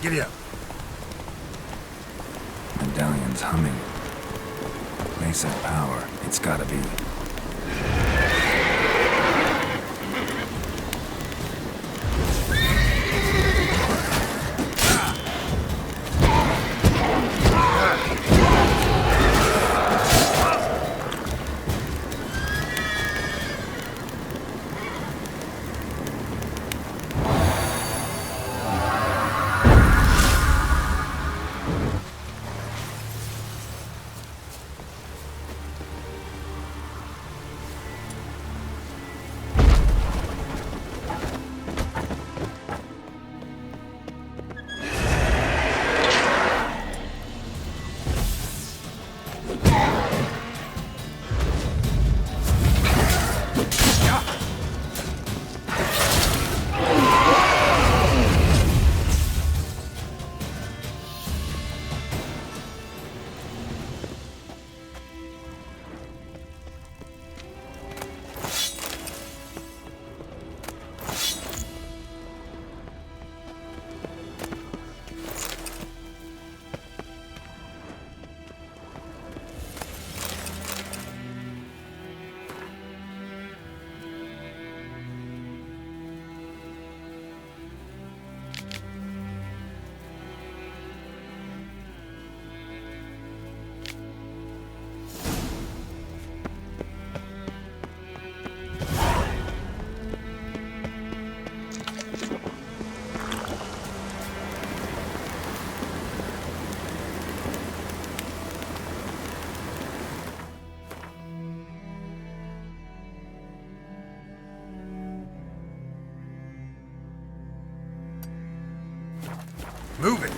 Giddy up. Medallion's humming. Place of power. It's gotta be. Move it!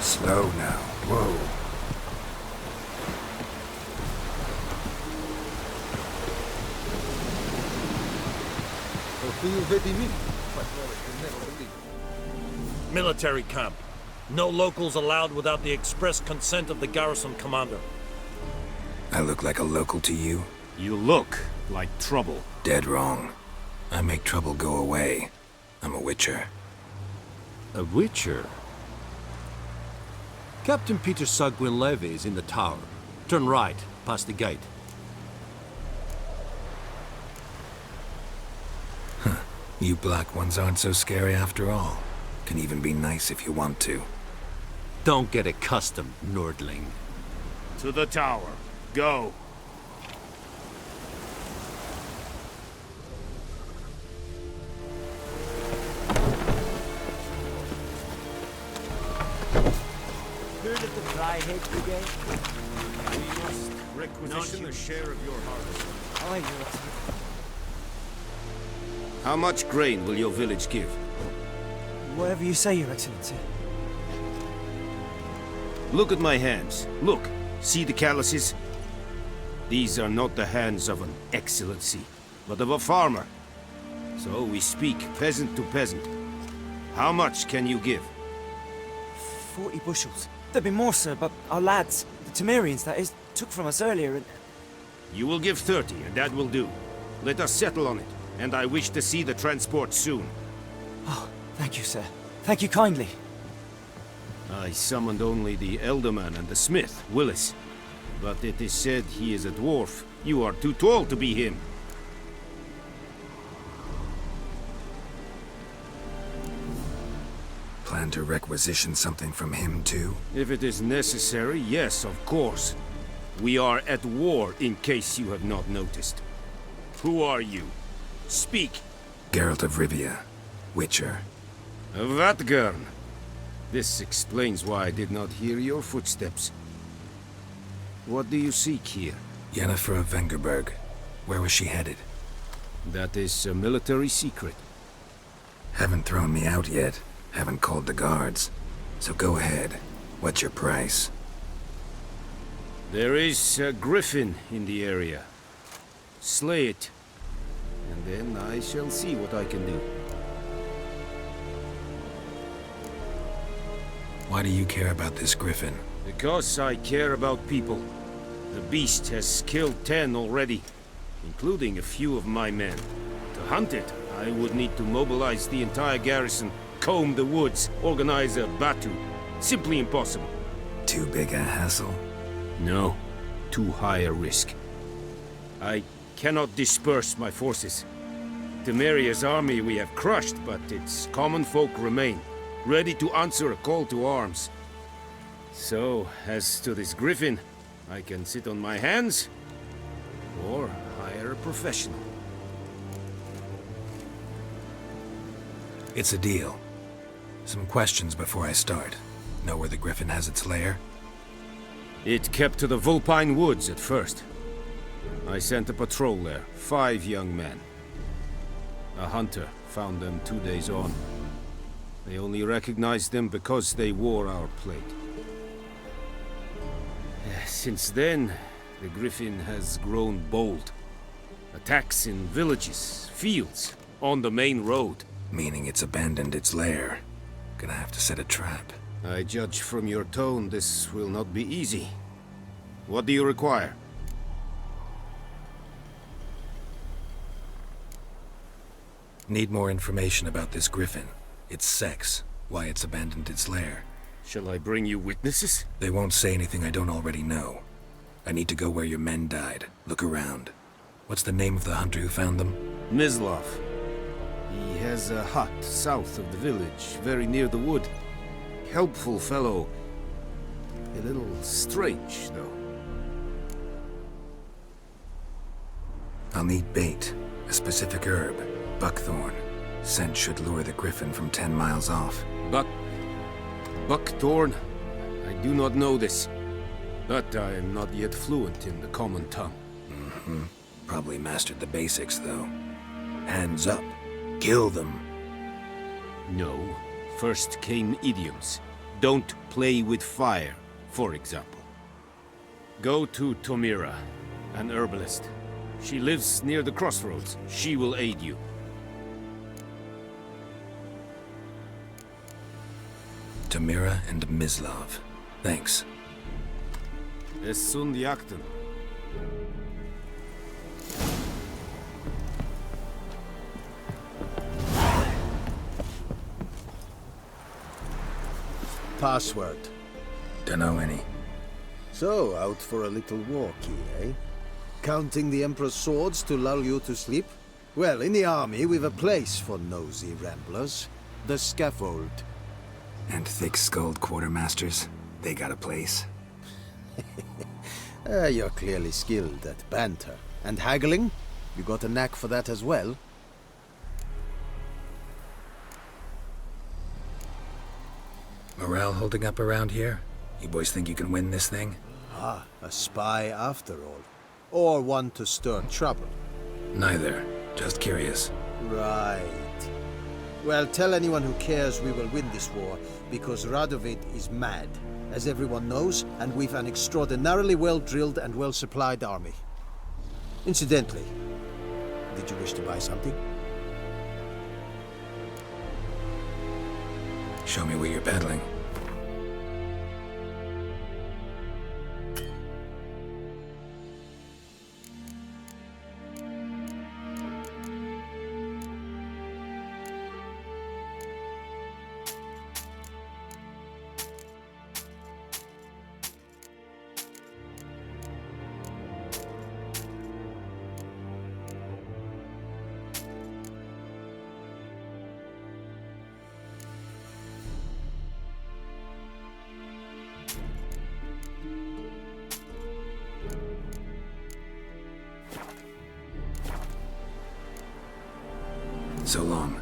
Slow now. Whoa. Military camp. No locals allowed without the express consent of the garrison commander. I look like a local to you? You look like trouble. Dead wrong. I make trouble go away. I'm a witcher. A witcher? Captain Peter Sagwin Levy is in the tower. Turn right, past the gate. Huh. You black ones aren't so scary after all. Can even be nice if you want to. Don't get accustomed, Nordling. To the tower. Go. Heard of the Dry Head Brigade? We must requisition a share of your harvest. Oh, Your Excellency. How much grain will your village give? Whatever you say, Your Excellency. Look at my hands. Look. See the calluses? These are not the hands of an excellency, but of a farmer. So we speak peasant to peasant. How much can you give? 40 bushels. There'd be more, sir, but our lads, the Temerians that is, took from us earlier and... You will give 30, and that will do. Let us settle on it, and I wish to see the transport soon. Oh, thank you, sir. Thank you kindly. I summoned only the Elderman and the smith, Willis. But it is said he is a dwarf. You are too tall to be him. Plan to requisition something from him, too? If it is necessary, yes, of course. We are at war, in case you have not noticed. Who are you? Speak. Geralt of Rivia, Witcher. Vatgern. This explains why I did not hear your footsteps. What do you seek here? Yennefer of Vengerberg. Where was she headed? That is a military secret. Haven't thrown me out yet. Haven't called the guards. So go ahead. What's your price? There is a griffin in the area. Slay it. And then I shall see what I can do. Why do you care about this griffin? Because I care about people. The beast has killed 10 already, including a few of my men. To hunt it, I would need to mobilize the entire garrison, comb the woods, organize a batu. Simply impossible. Too big a hassle? No, too high a risk. I cannot disperse my forces. Temeria's army we have crushed, but its common folk remain, ready to answer a call to arms. So, as to this griffin, I can sit on my hands, or hire a professional. It's a deal. Some questions before I start. Know where the griffin has its lair? It kept to the Vulpine Woods at first. I sent a patrol there, 5 young men. A hunter found them 2 days on. They only recognized them because they wore our plate. Since then, the griffin has grown bold. Attacks in villages, fields, on the main road. Meaning it's abandoned its lair. Gonna have to set a trap. I judge from your tone this will not be easy. What do you require? Need more information about this griffin. Its sex, why it's abandoned its lair. Shall I bring you witnesses? They won't say anything I don't already know. I need to go where your men died. Look around. What's the name of the hunter who found them? Mislav. He has a hut south of the village, very near the wood. Helpful fellow. A little strange, though. I'll need bait. A specific herb. Buckthorn. Scent should lure the griffin from 10 miles off. Buckthorn? I do not know this. But I am not yet fluent in the common tongue. Mm-hmm. Probably mastered the basics, though. Hands up. Kill them. No. First came idioms. Don't play with fire, for example. Go to Tomira, an herbalist. She lives near the crossroads. She will aid you. Tamira and Mislav. Thanks. Es sunt jakten. Password. Dunno any. So, out for a little walkie, eh? Counting the Emperor's swords to lull you to sleep? Well, in the army, we've a place for nosy ramblers. The scaffold. And thick-skulled quartermasters. They got a place. You're clearly skilled at banter. And haggling? You got a knack for that as well? Morale holding up around here? You boys think you can win this thing? Ah, a spy after all. Or one to stir trouble. Neither. Just curious. Right. Well, tell anyone who cares we will win this war, because Radovid is mad, as everyone knows, and we've an extraordinarily well-drilled and well-supplied army. Incidentally, did you wish to buy something? Show me what you're peddling. So long.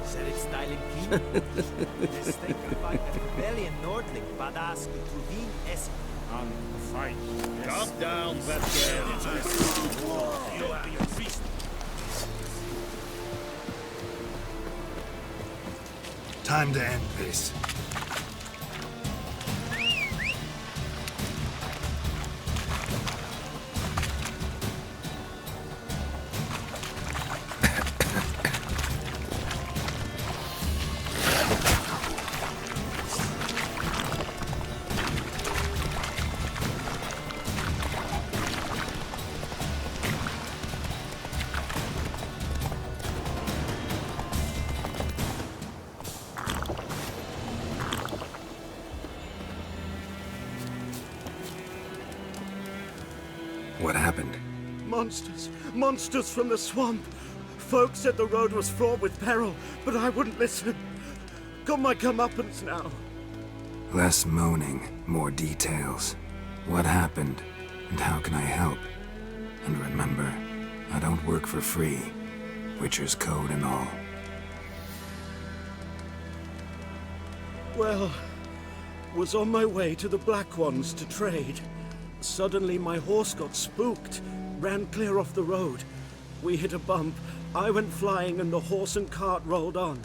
Serit styling king. This thing can fight a rebellion Nordling, badass Truvin es. Calm down, veteran. You are your feast. Time to end this. What happened? Monsters! Monsters from the swamp! Folks said the road was fraught with peril, but I wouldn't listen. Got my comeuppance now. Less moaning, more details. What happened, and how can I help? And remember, I don't work for free. Witcher's code and all. Well, was on my way to the Black Ones to trade. Suddenly my horse got spooked, ran clear off the road. We hit a bump, I went flying and the horse and cart rolled on.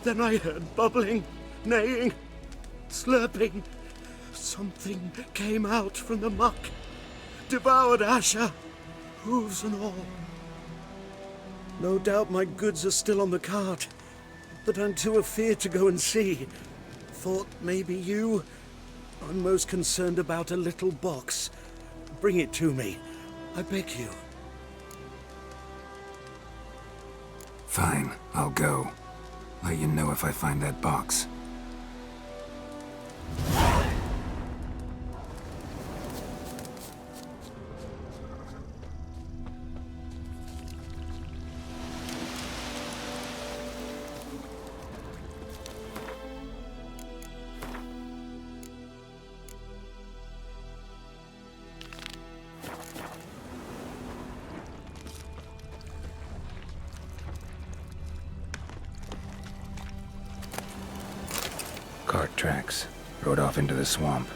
Then I heard bubbling, neighing, slurping. Something came out from the muck, devoured Asher, hooves and all. No doubt my goods are still on the cart, but I'm too afeard to go and see. Thought maybe you... I'm most concerned about a little box. Bring it to me, I beg you. Fine, I'll go. Let you know if I find that box. Cart tracks. Rode off into the swamp.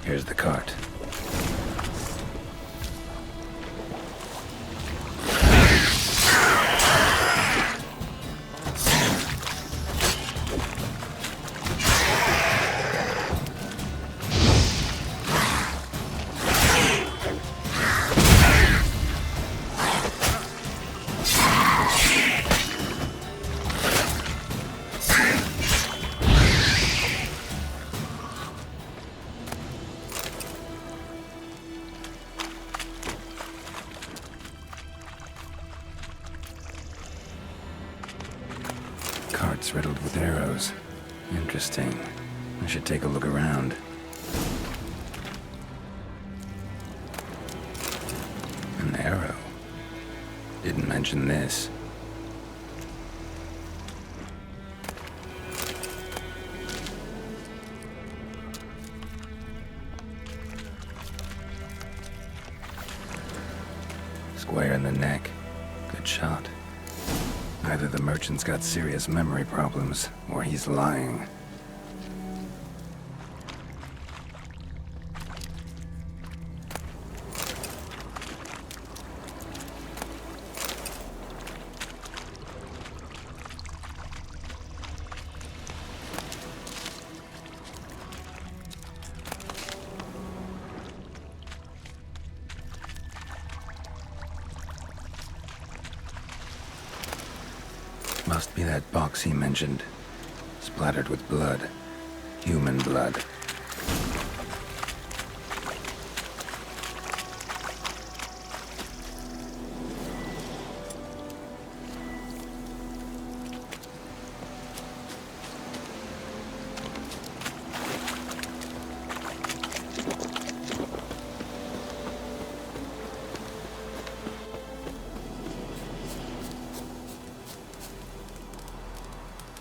Here's the cart. parts riddled with arrows. Interesting. I should take a look around. An arrow. Didn't mention this. Square in the neck. Good shot. Either the merchant's got serious memory problems, or he's lying. Must be that box he mentioned. Splattered with blood. Human blood.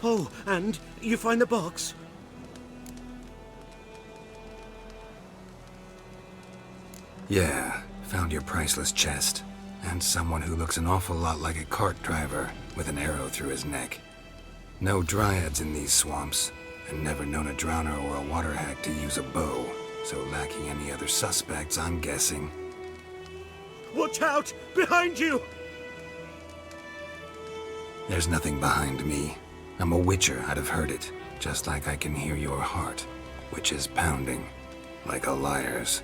Oh, and you find the box? Yeah, found your priceless chest. And someone who looks an awful lot like a cart driver, with an arrow through his neck. No dryads in these swamps, and never known a drowner or a water hack to use a bow. So lacking any other suspects, I'm guessing. Watch out! Behind you! There's nothing behind me. I'm a witcher, I'd have heard it. Just like I can hear your heart, which is pounding, like a liar's.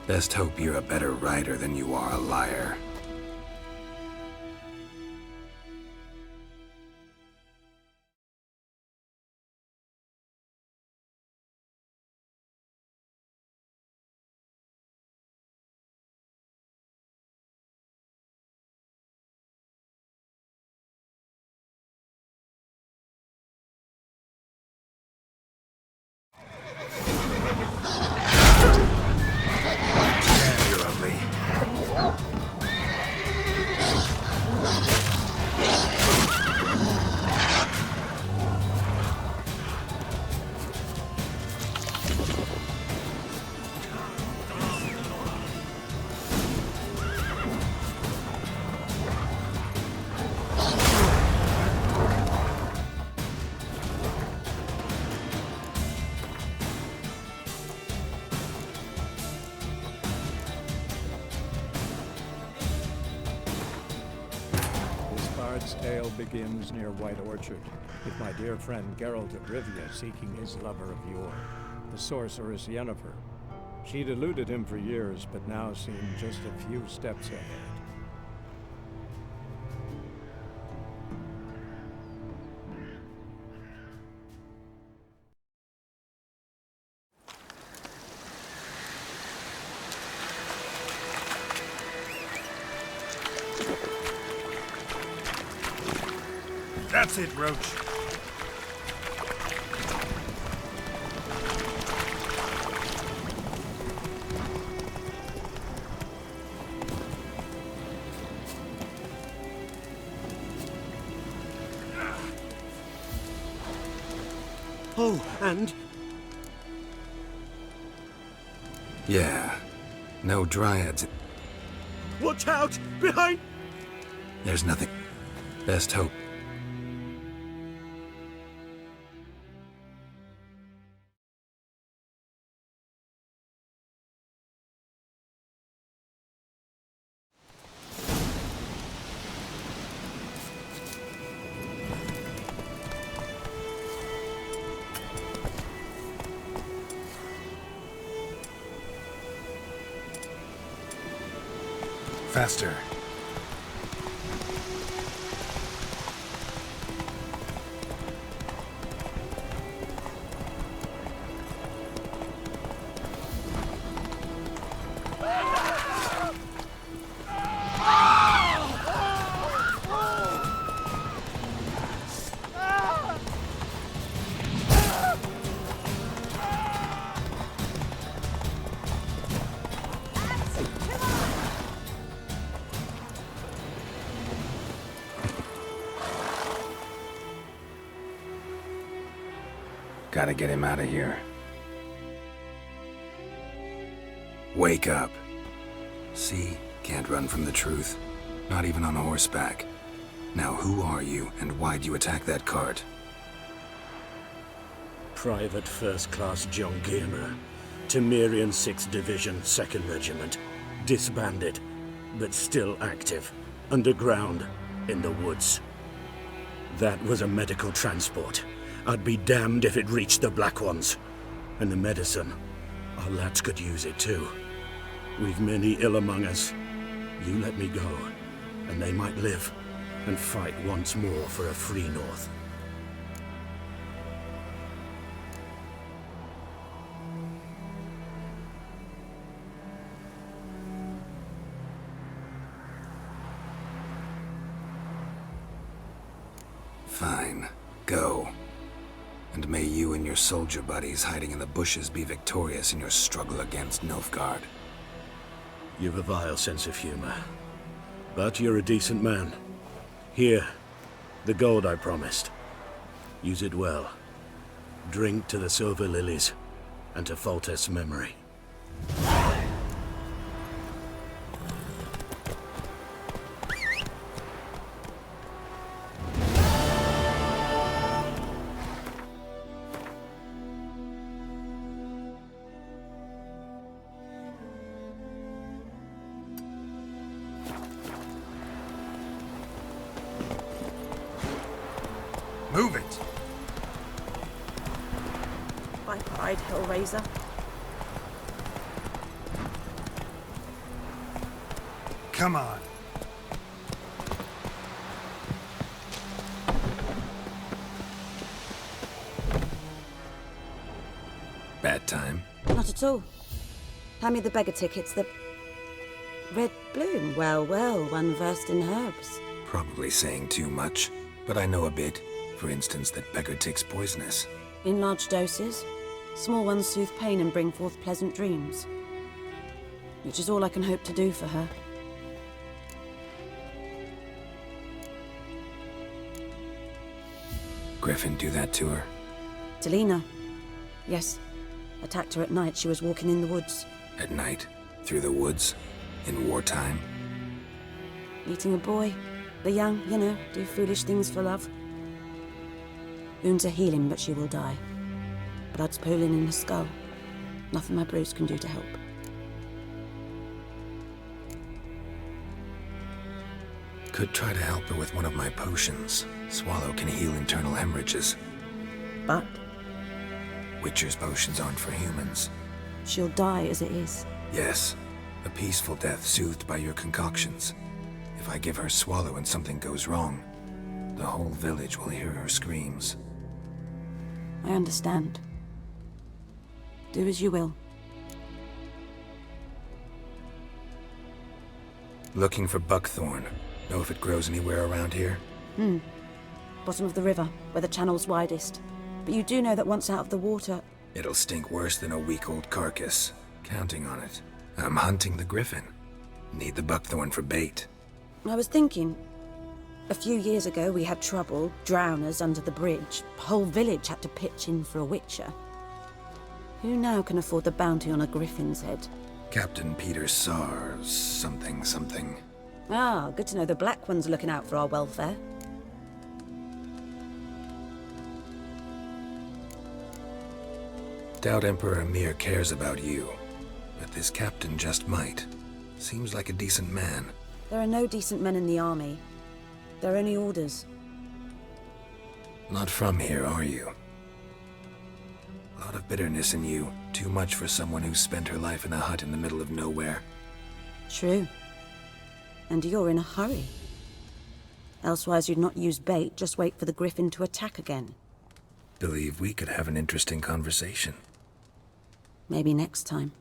Best hope you're a better rider than you are a liar. You're ugly. This bard's tale begins near White Orchard, with my dear friend Geralt of Rivia seeking his lover of yore, the sorceress Yennefer. She'd eluded him for years, but now seemed just a few steps ahead. That's it, Roach. Oh, and Yeah, no dryads. watch out! Behind! There's nothing. Best hope. Faster. Gotta get him out of here. Wake up. See? Can't run from the truth. Not even on horseback. Now who are you, and why'd you attack that cart? Private First Class John Gilmer, Temerian 6th Division, 2nd Regiment. Disbanded, but still active. Underground, in the woods. That was a medical transport. I'd be damned if it reached the Black Ones. And the medicine, our lads could use it too. We've many ill among us. You let me go, and they might live and fight once more for a free North. Fine. Go. And may you and your soldier buddies hiding in the bushes be victorious in your struggle against Nilfgaard. You've a vile sense of humor. But you're a decent man. Here, the gold I promised. Use it well. Drink to the silver lilies, and to Foltest's memory. Move it! My pride, Hellraiser. Come on. Bad time? Not at all. Hand me the beggar tickets, the... Red bloom. Well, well, one versed in herbs. Probably saying too much, but I know a bit. For instance, that beggar tick's poisonous. In large doses. Small ones soothe pain and bring forth pleasant dreams. Which is all I can hope to do for her. Griffin do that to her? Delina. Yes. Attacked her at night. She was walking in the woods. At night? Through the woods? In wartime? Meeting a boy. The young, you know, do foolish things for love. Wounds are healing, but she will die. Blood's pooling in her skull. Nothing my bruise can do to help. Could try to help her with one of my potions. Swallow can heal internal hemorrhages. But Witcher's potions aren't for humans. she'll die as it is. Yes. A peaceful death soothed by your concoctions. If I give her Swallow and something goes wrong, the whole village will hear her screams. I understand. Do as you will. Looking for buckthorn. Know if it grows anywhere around here? Bottom of the river, where the channel's widest. But you do know that once out of the water... It'll stink worse than a week-old carcass. Counting on it. I'm hunting the griffin. Need the buckthorn for bait. I was thinking... A few years ago, we had trouble, drowners under the bridge. Whole village had to pitch in for a witcher. Who now can afford the bounty on a griffin's head? Captain Peter Sars, something. Ah, good to know the Black One's looking out for our welfare. Doubt Emperor Emir cares about you. But this captain just might. Seems like a decent man. There are no decent men in the army. They're only orders. Not from here, are you? A lot of bitterness in you. Too much for someone who spent her life in a hut in the middle of nowhere. True. And you're in a hurry. Elsewise you'd not use bait, just wait for the griffin to attack again. Believe we could have an interesting conversation. Maybe next time.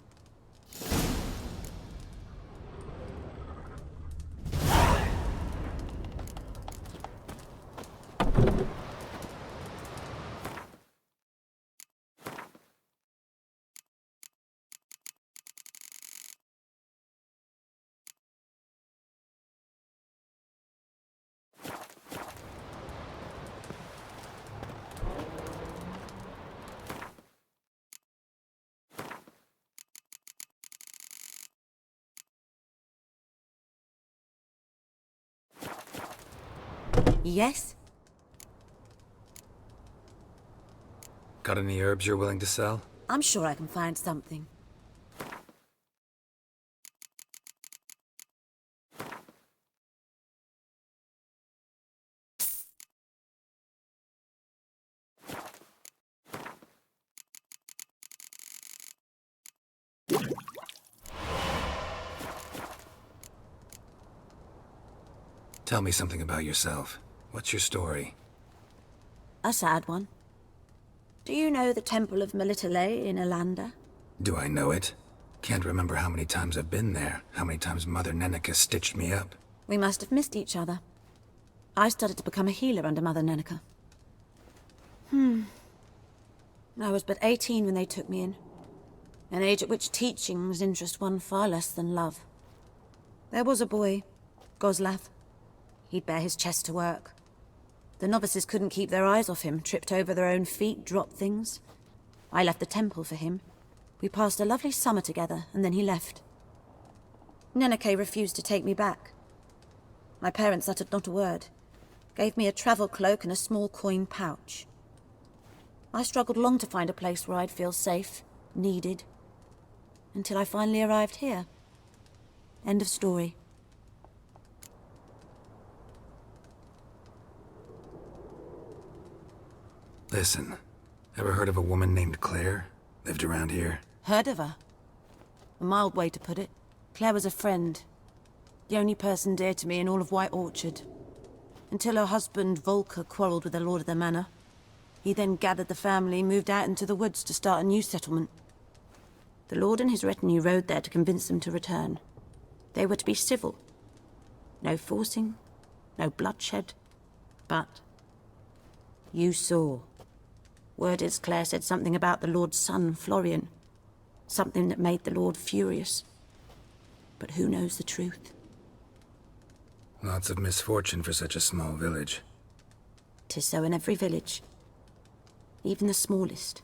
Yes? Got any herbs you're willing to sell? I'm sure I can find something. Tell me something about yourself. What's your story? A sad one. Do you know the Temple of Melitele in Alanda? Do I know it? Can't remember how many times I've been there, how many times Mother Nenica stitched me up. We must have missed each other. I started to become a healer under Mother Nenica. I was but 18 when they took me in. An age at which teachings interest one far less than love. There was a boy, Goslav. He'd bare his chest to work. The novices couldn't keep their eyes off him, tripped over their own feet, dropped things. I left the temple for him. We passed a lovely summer together, and then he left. Nenike refused to take me back. My parents uttered not a word, gave me a travel cloak and a small coin pouch. I struggled long to find a place where I'd feel safe, needed, until I finally arrived here. End of story. Listen, ever heard of a woman named Claire? Lived around here? Heard of her? A mild way to put it. Claire was a friend. The only person dear to me in all of White Orchard. Until her husband, Volker, quarreled with the lord of the manor. He then gathered the family, moved out into the woods to start a new settlement. The lord and his retinue rode there to convince them to return. They were to be civil. No forcing, no bloodshed. But you saw. Word is Claire said something about the lord's son, Florian. Something that made the lord furious. But who knows the truth? Lots of misfortune for such a small village. 'Tis so in every village. Even the smallest.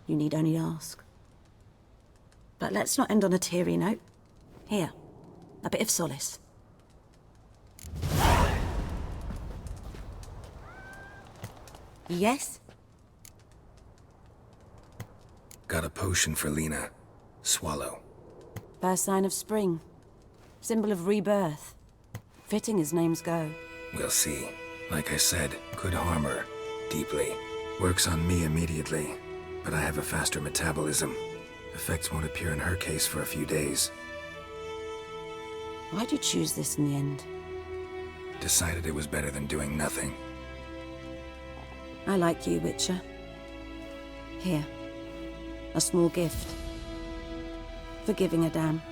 You need only ask. But let's not end on a teary note. Here, a bit of solace. Yes? Got a potion for Lena. Swallow. First sign of spring. Symbol of rebirth. Fitting as names go. We'll see. Like I said, could harm her. Deeply. Works on me immediately. But I have a faster metabolism. Effects won't appear in her case for a few days. Why'd you choose this in the end? Decided it was better than doing nothing. I like you, Witcher. Here. A small gift. For giving a damn.